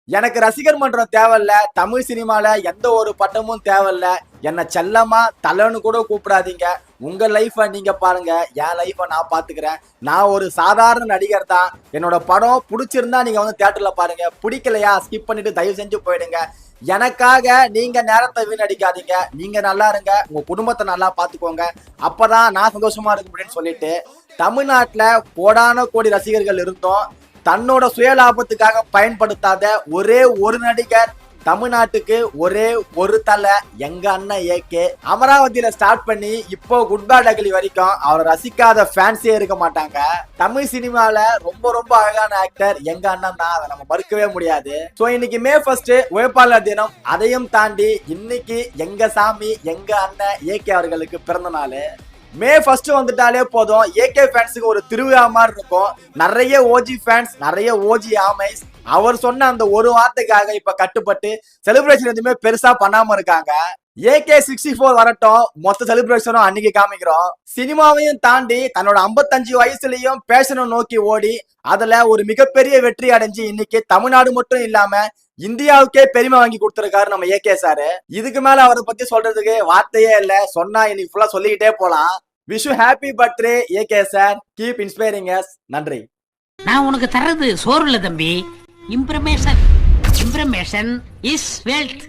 எனக்கு ரசிகர் மன்றம் தேவையில்ல, தமிழ் சினிமால எந்த ஒரு பட்டமும் தேவையில்ல, என்ன செல்லமா தலைன்னு கூட கூப்பிடாதீங்க. உங்க லைஃப நீங்க பாருங்க, என் லைஃப நான் பாத்துக்கிறேன். நான் ஒரு சாதாரண நடிகர் தான். என்னோட படம் பிடிச்சிருந்தா நீங்க வந்து தியேட்டர்ல பாருங்க, பிடிக்கலையா ஸ்கிப் பண்ணிட்டு தயவு செஞ்சு போயிடுங்க. எனக்காக நீங்க நேரத்தை வீணடிக்காதீங்க. நீங்க நல்லா இருங்க, உங்க குடும்பத்தை நல்லா பாத்துக்கோங்க. அப்பதான் நான் சந்தோஷமா இருக்க முடியும்னு சொல்லிட்டு, தமிழ்நாட்டுல கோடான கோடி ரசிகர்கள் இருந்தோம். தன்னோட சுயலாபத்துக்காக பயன்படுத்தாத ஒரே ஒரு நடிகர் தமிழ்நாட்டுக்கு, ஒரே ஒரு தலை, எங்க அண்ணன் ஏகே. அமராவதியில ஸ்டார்ட் பண்ணி இப்போ குட் பேட் அகிலி வரைக்கும் அவரை ரசிக்காத ஃபேன்ஸே இருக்க மாட்டாங்க. தமிழ் சினிமால ரொம்ப ரொம்ப அழகான ஆக்டர் எங்க அண்ணன் தான், அதை நம்ம மறுக்கவே முடியாது. சோ இன்னைக்கு மே 1 உழைப்பாளர் தினம். அதையும் தாண்டி இன்னைக்கு எங்க சாமி எங்க அண்ணன் ஏகே அவர்களுக்கு பிறந்த நாள். மே 1 வந்துட்டாலே போதும், ஏகே ஃபேன்ஸுக்கு ஒரு திருவிழா மாதிரி இருக்கும். நிறைய ஓஜி ஃபேன்ஸ், நிறைய ஓஜி ஆமைஸ் அவர் சொன்ன அந்த ஒரு வார்த்தைக்காக இப்ப கட்டுப்பட்டு செலிப்ரேஷன் எதுவுமே பெருசா பண்ணாம இருக்காங்க. ஏகே 64 வரட்டும், மொத்த செலிப்ரேஷனும் அன்னைக்கு காமிக்கிறோம். சினிமாவையும் தாண்டி தன்னோட 55 வயசுலயும் பேஷனை நோக்கி ஓடி அதுல ஒரு மிகப்பெரிய வெற்றி அடைஞ்சு இன்னைக்கு தமிழ்நாடு மட்டும் இல்லாம இந்தியாவுக்கே பெருமை வாங்கி கொடுத்திருக்காரு நம்ம ஏகே சாரு. இதுக்கு மேல அவரை பத்தி சொல்றதுக்கு வார்த்தையே இல்ல, சொன்னா இன்னைக்கு ஃபுல்லா சொல்லிக்கிட்டே போலாம். Wish you happy birthday AK sir, keep inspiring as. நன்றி. நான் உனக்கு தர்றது சோறு இல்ல தம்பி, இம்ப்ரமேஷன். இம்ப்ரமேஷன் இஸ் வெல்த்.